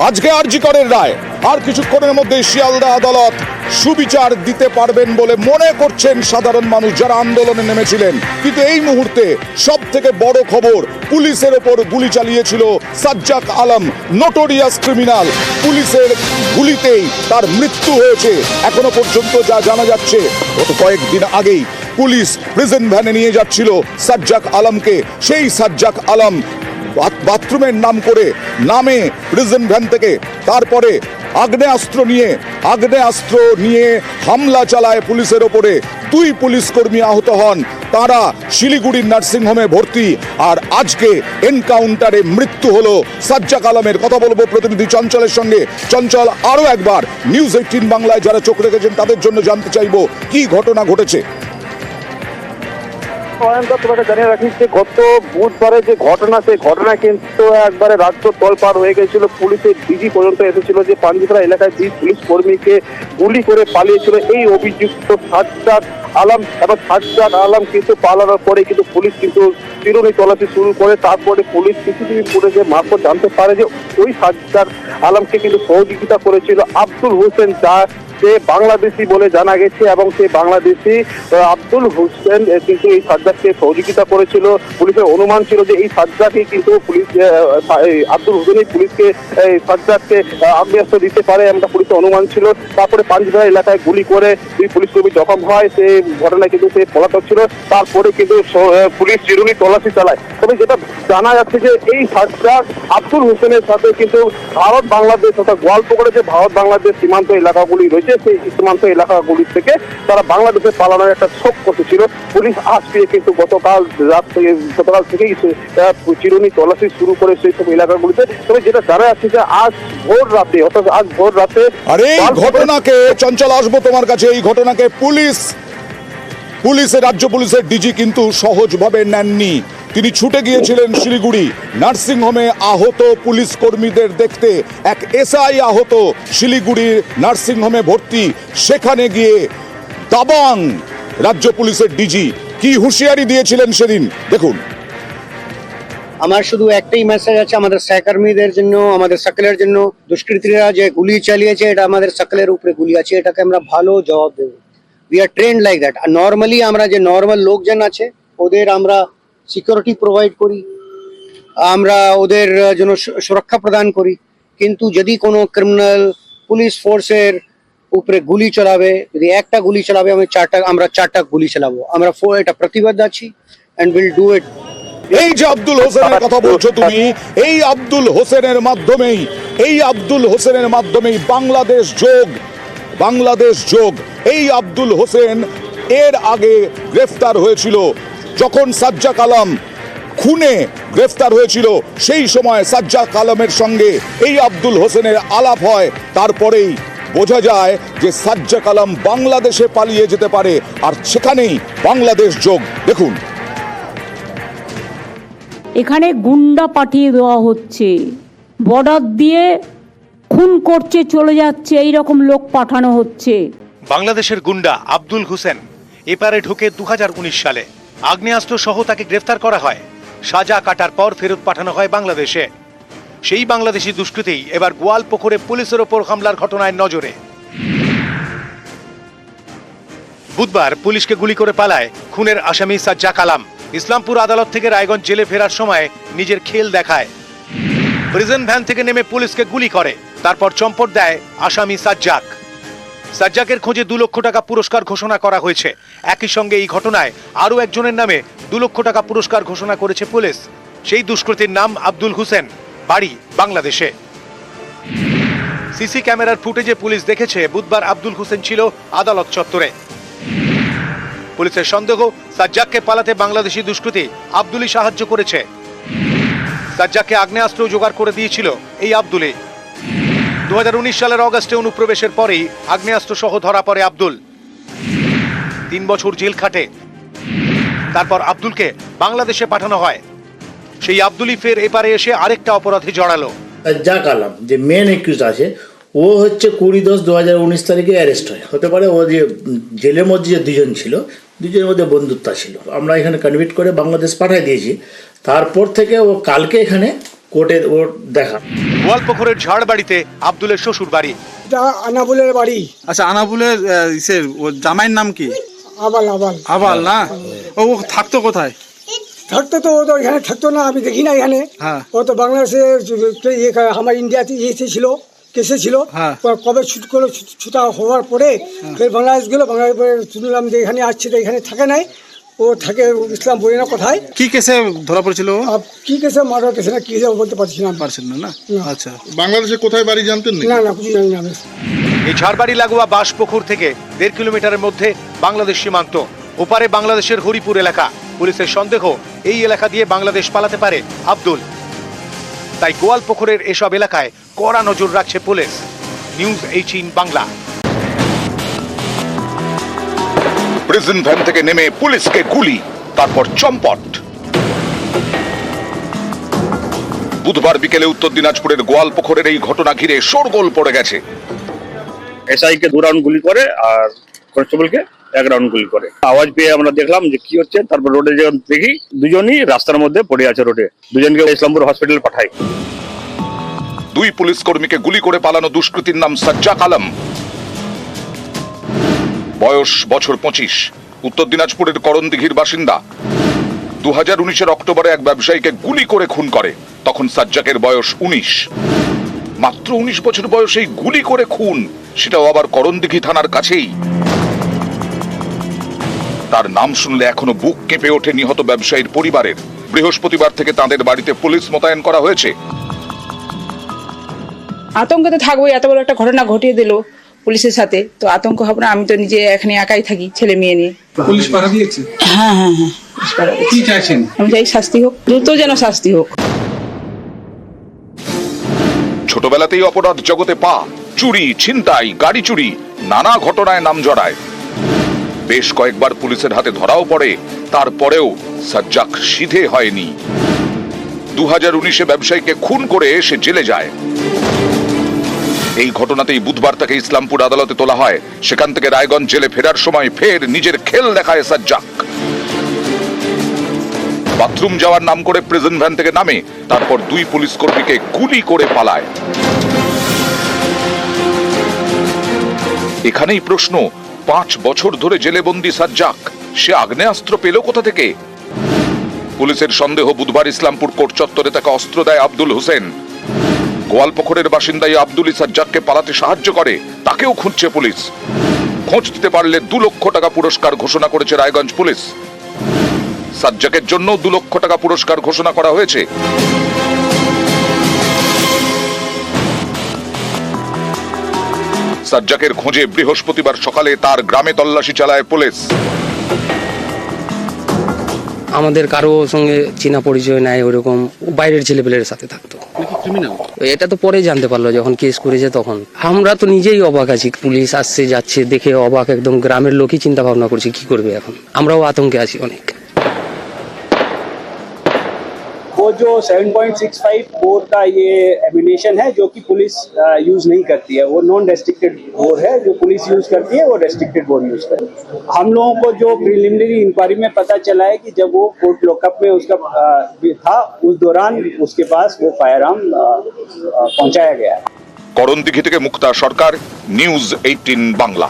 আজকে আরজি করের রায় আর কিছুক্ষণের মধ্যে শিয়ালদা আদালত সুবিচার দিতে পারবেন বলে মনে করছেন সাধারণ মানুষ যারা আন্দোলনে নেমেছিলেন। কিন্তু এই মুহূর্তে সব থেকে বড় খবর, পুলিশের ওপর গুলি চালিয়েছিল সাজ্জাক আলম, নোটোরিয়াস ক্রিমিনাল। পুলিশের গুলিতেই তার মৃত্যু হয়েছে। এখনো পর্যন্ত যা জানা যাচ্ছে, গত কয়েকদিন আগেই পুলিশ প্রিজন ভ্যানে নিয়ে যাচ্ছিল সাজ্জাক আলমকে। সেই সাজ্জাক আলম বাথরুমের নাম করে নামে প্রিজন ভ্যান থেকে, তারপরে আগ্নেয়াস্ত্র নিয়ে হামলা চালায় পুলিশের ওপরে। 2 পুলিশ কর্মী আহত হন, তারা শিলিগুড়ির নার্সিংহোমে ভর্তি। আর আজকে এনকাউন্টারে মৃত্যু হলো সাজ্জাক আলমের। কথা বলবো প্রতিনিধি চঞ্চলের সঙ্গে। চঞ্চল, আরো একবার নিউজ 18 বাংলায় যারা চোখ রেখেছেন তাদের জন্য জানতে চাইবো কি ঘটনা ঘটেছে। তোমাকে জানিয়ে রাখি যে গত বুধবারে যে ঘটনা, সেই ঘটনা কিন্তু একবারে রাজ্য তোলপাড় হয়ে গেছিল। পুলিশের ডিজি পর্যন্ত এসেছিল যে পাঞ্জিপাড়া এলাকায় 2 পুলিশ কর্মীকে গুলি করে পালিয়েছিল এই অভিযুক্ত সাজ্জাক আলম। এবং সাজ্জাক আলম কিন্তু পালানোর পরে কিন্তু পুলিশ কিন্তু চিরুনি তল্লাশি শুরু করে। তারপরে পুলিশ সিসিটিভি ফুটেজের মারফত জানতে পারে যে ওই সাজ্জাক আলমকে কিন্তু সহযোগিতা করেছিল আব্দুল হোসেন, সে বাংলাদেশি বলে জানা গেছে। এবং সেই বাংলাদেশি আব্দুল হোসেন কিন্তু এই সাজ্জাককে সহযোগিতা করেছিল। পুলিশের অনুমান ছিল যে এই সাজ্জাকই কিন্তু আব্দুল হোসেনই পুলিশকে সাজ্জাককে আগ্নেয়াস্ত্র দিতে পারে, এমনটা পুলিশের অনুমান ছিল। তারপরে পাঞ্জিপাড়া এলাকায় গুলি করে 2 পুলিশ কর্মী জখম হয়। সে ঘটনায় কিন্তু সে পলাতক ছিল। তারপরে কিন্তু পুলিশ চিরুনি তল্লাশি চালায়। তবে যেটা জানা যাচ্ছে যে এই সাজ্জাক আব্দুল হোসেনের সাথে কিন্তু ভারত বাংলাদেশ অর্থাৎ গোয়ালপুকুরে যে ভারত বাংলাদেশ সীমান্ত এলাকাগুলি রয়েছে, সেই সীমান্ত এলাকাগুলি থেকে তারা বাংলাদেশে পালানোর একটা ছক করতেছিল। পুলিশ আজ পেয়ে কিন্তু গতকাল থেকেই চিরুনি তল্লাশি শুরু করে সেই সব এলাকাগুলিতে। তবে যেটা জানা যাচ্ছে যে আজ ভোর রাতে আর এই ঘটনাকে, চঞ্চল আসবো তোমার কাছে, এই ঘটনাকে রাজ্য পুলিশের ডিজি কিন্তু সহজভাবে নেননি। তিনি ছুটে গিয়েছিলেন শিলিগুড়ি নার্সিংহোমে আহত পুলিশ কর্মীদের দেখতে। এক এসআই আহত, শিলিগুড়ির নার্সিংহোমে ভর্তি। সেখানে গিয়ে দাবাং রাজ্য পুলিশের ডিজি কি হুঁশিয়ারি দিয়েছিলেন সেদিন দেখুন। আমার শুধু একটাই মেসেজ আছে আমাদের সহকর্মীদের জন্য, আমাদের সকলের জন্য। দুষ্কৃতীরা যে গুলি চালিয়েছে, এটা আমাদের সকলের উপরে গুলি আছে, এটাকে আমরা ভালো জবাব দেব। We are trained like that. আর নর্মালি আমরা যে নর্মাল লোকজন আছে ওদের আমরা সিকিউরিটি প্রোভাইড করি, আমরা ওদের জন্য সুরক্ষা প্রদান করি। কিন্তু যদি কোনো ক্রিমিনাল পুলিশ ফোর্সের উপরে গুলি চালাবে, যদি একটা গুলি চালাবে, আমরা চারটা গুলি চালাবো। আমরা এটা প্রতিবদ্ধ আছি এন্ড উইল ডু ইট। এই যে আব্দুল হোসেনের কথা বলছো তুমি, এই আব্দুল হোসেনের মাধ্যমেই বাংলাদেশ যোগ। এই আব্দুল হোসেন এর আগে গ্রেফতার হয়েছিল যখন সাজ্জাক আলম খুনে গ্রেফতার হয়েছিল। সেই সময় সাজ্জাক আলমের সঙ্গে এই আব্দুল হোসেনের আলাপ হয়। তারপরেই বোঝা যায় যে সাজ্জাক আলম বাংলাদেশে পালিয়ে যেতে পারে, আর সেখানেই বাংলাদেশ যোগ। দেখুন, এখানে গুন্ডা পাঠিয়ে দেওয়া হচ্ছে, বর্ডার দিয়ে খুন করছে, চলে যাচ্ছে, এই রকম লোক পাঠানো হচ্ছে। বাংলাদেশের গুন্ডা আব্দুল হোসেন এপারে ঢুকে 2019 সালে আগ্নেয়াস্ত্র সহ তাকে গ্রেফতার করা হয়। সাজা কাটার পর ফেরত পাঠানো হয় বাংলাদেশে। সেই বাংলাদেশি দুষ্কৃতী এবার গোয়ালপুকুরে পুলিশের ওপর হামলার ঘটনায় নজরে। বুধবার পুলিশকে গুলি করে পালায় খুনের আসামি সাজ্জাক আলম। ইসলামপুর আদালত থেকে রায়গঞ্জ জেলে ফেরার সময় নিজের খেল দেখায়। প্রিজন ভ্যান থেকে নেমে পুলিশকে গুলি করে, তারপর চম্পট দেয় আসামি সাজ্জাকের খোঁজে 2 লক্ষ টাকা পুরস্কার ঘোষণা করা হয়েছে। একই সঙ্গে এই ঘটনায় আরও একজনের নামে 2 লক্ষ টাকা পুরস্কার ঘোষণা করেছে পুলিশ। সেই দুষ্কৃতীর নাম আব্দুল হোসেন, বাড়ি বাংলাদেশে। সিসি ক্যামেরার ফুটেজে পুলিশ দেখেছে বুধবার আব্দুল হোসেন ছিল আদালত চত্বরে। পুলিশের সন্দেহ সাজ্জাককে পালাতে বাংলাদেশি দুষ্কৃতী আব্দুলই সাহায্য করেছে। সাজ্জাককে আগ্নেয়াস্ত্র জোগাড় করে দিয়েছিল এই আব্দুলই। 2019 সালের অগাস্টে অনুপ্রবেশের পরেই আগ্নেয়াস্ত্র সহ ধরা পড়ে আব্দুল। 3 বছর জেল খাটে। তারপর আব্দুলকে বাংলাদেশে পাঠানো হয়। সেই আব্দুলই ফের এপারে এসে আরেকটা অপরাধে জড়ালো। সাজ্জাক আলম যে মেন একিউজ আছে, ও হচ্ছে 20-10-2019 তারিখে অ্যারেস্ট হয়। হতে পারে ও যে জেলের মধ্যে যে 2 জন ছিল, 2 জনের মধ্যে বন্ধুত্ব ছিল। আমরা এখানে কনভিক্ট করে বাংলাদেশ পাঠিয়ে দিয়েছি। তারপর থেকে ও কালকে এখানে কোর্টে ওর দেখা। গোয়ালপুকুরের ঝাড়বাড়িতে আব্দুলের শ্বশুর বাড়ি। এটা আনাবুলের বাড়ি। আচ্ছা, আনাবুলের ইসের ওর জামাইয়ের নাম কি? আবাল আবাল আবাল না? ও থাকতো কোথায়? থাকতো তো, ও তো এখানে থাকতো না, আমি দেখি না এখানে। হ্যাঁ। ও তো বাংলাদেশে আমার ইন্ডিয়াতে ইয়েতে ছিল, কেসে ছিল। হ্যাঁ। কবে ছুট করলো, ছুটা হওয়ার পরে ফের বাংলাদেশ গেলো। বাংলাদেশ পরে শুনলাম যে এখানে আসছে, তো এখানে থাকে নাই, ও থাকে ইসলাম বলি না কোথায়। কি কেসে ধরা পড়েছিল? কি কেসে, মার্ডার কেসে না কি কেসে বলতে পারছি না। পারছেন না? না, আচ্ছা। বাংলাদেশে কোথায় বাড়ি জানতেন না? না না, কিছু জানি না আমি। এই ঝাড়বাড়ি লাগোয়া বাঁশপুকুর থেকে 1.5 কিলোমিটারের মধ্যে বাংলাদেশ সীমান্ত। ওপারে বাংলাদেশের হরিপুর এলাকা। পুলিশের সন্দেহ এই এলাকা দিয়ে বাংলাদেশ পালাতে পারে আব্দুল। তাই গোয়ালপুকুরের এসব এলাকায় কড়া নজর রাখছে police. News 18 Bangla. Prison van থেকে নেমে পুলিশকে গুলি, তারপর চম্পট। বুধবার বিকেলে উত্তর দিনাজপুরের গোয়ালপুকুরের এই ঘটনা ঘিরে শোরগোল পড়ে গেছে। এসআই কে 2 রাউন্ড গুলি করে আর কনস্টেবলকে 1 রাউন্ড গুলি করে। আওয়াজ পেয়ে আমরা দেখলাম যে কি হচ্ছে, তারপর রোডে যখন দেখি দুজনই রাস্তার মধ্যে পড়ে আছে রোডে। দুজনকে ইসলামপুর হসপিটালে পাঠাই। 2 পুলিশ কর্মীকে গুলি করে পালানো দুষ্কৃতীর নাম সাজ্জাক আলম, বয়স বছর 25, উত্তর দিনাজপুরের করণদিঘির বাসিন্দা। 2019-এর অক্টোবরে এক ব্যবসায়ীকে গুলি করে খুন করে। তখন সাজ্জাকের বয়স 19। মাত্র 19 বছর বয়সেই গুলি করে খুন, সেটাও আবার করণদিঘি থানার কাছেই। তার নাম শুনলে এখনো বুক কেঁপে ওঠে নিহত ব্যবসায়ীর পরিবারের। বৃহস্পতিবার থেকে তাদের বাড়িতে পুলিশ মোতায়েন করা হয়েছে। আতঙ্কে তো থাকবোই, এত বড় একটা ঘটনা ঘটিয়ে দিল পুলিশের সাথে, তো আতঙ্ক হবে না? আমি তো নিজে এখানে একাই থাকি ছেলে মেয়ে নিয়ে। পুলিশ পাঠা দিয়েছে? হ্যাঁ হ্যাঁ হ্যাঁ, পুলিশ পাঠা দিয়েছে। কি চাইছেন? আমি চাই শাস্তি হোক, দ্রুত যেন শাস্তি হোক। ছোটবেলাতেই অপরাধ জগতে পা, চুরি, ছিনতাই, গাড়ি চুরি, নানা ঘটনায় নাম জড়ায়। বেশ কয়েকবার পুলিশের হাতে ধরাও পড়ে, তারপরেও সাজ্জাক সিধে হয়নি। 2019-এ ব্যবসায়ীকে খুন করে সে জেলে যায়। এই ঘটনাতেই বুধবার তাকে ইসলামপুর আদালতে তোলা হয়। সেখান থেকে রায়গঞ্জ জেলে ফেরার সময় ফের নিজের খেল দেখায় সাজ্জাক। বাথরুম যাওয়ার নাম করে প্রিজন ভ্যান থেকে নামে, তারপর 2 পুলিশ কর্মীকে গুলি করে পালায়। এখানেই প্রশ্ন, 5 বছর ধরে জেলে বন্দী সাজ্জাক, সে আগ্নেয়াস্ত্র পেল কোথা থেকে? পুলিশের সন্দেহ বুধবার ইসলামপুর কোর্ট চত্বরে তাকে অস্ত্র দেয় আব্দুল হোসেন। গোয়ালপুকুরের বাসিন্দাই আব্দুলি সাজ্জাককে পালাতে সাহায্য করে, তাকেও খুঁজছে পুলিশ। খোঁজ দিতে পারলে 2 লক্ষ টাকা পুরস্কার ঘোষণা করেছে রায়গঞ্জ পুলিশ। সাজ্জাকের জন্য 2 লক্ষ টাকা পুরস্কার ঘোষণা করা হয়েছে। সাজ্জাকের খোঁজে বৃহস্পতিবার সকালে তার গ্রামে তল্লাশি চালায় পুলিশ। আমাদের কারো সঙ্গে চেনা পরিচয় নাই, ওরকম বাইরের ছেলেপেলের সাথে থাকতো। এটা তো পরে জানতে পারলো যখন কেস করেছে তখন। আমরা তো নিজেই অবাক আছি, পুলিশ আসছে যাচ্ছে দেখে অবাক, একদম গ্রামের লোকই চিন্তা ভাবনা করছে কি করবে এখন। আমরাও আতঙ্কে আছি অনেক। वो जो 7.65 बोर का ये एमिनेशन है जो कि पुलिस यूज नहीं करती है, वो नॉन रेस्ट्रिक्टेड बोर है। जो पुलिस यूज करती है वो रेस्ट्रिक्टेड बोर यूज करती है। हम लोगों को जो प्रिलिमिनरी इंक्वायरी में पता चला है कि जब वो कोर्ट लॉकअप में उसका था, उस दौरान उसके पास वो फायर आर्म पहुंचाया गया है। করণদিঘি থেকে মুক্তা সরকার, নিউজ 18 বাংলা।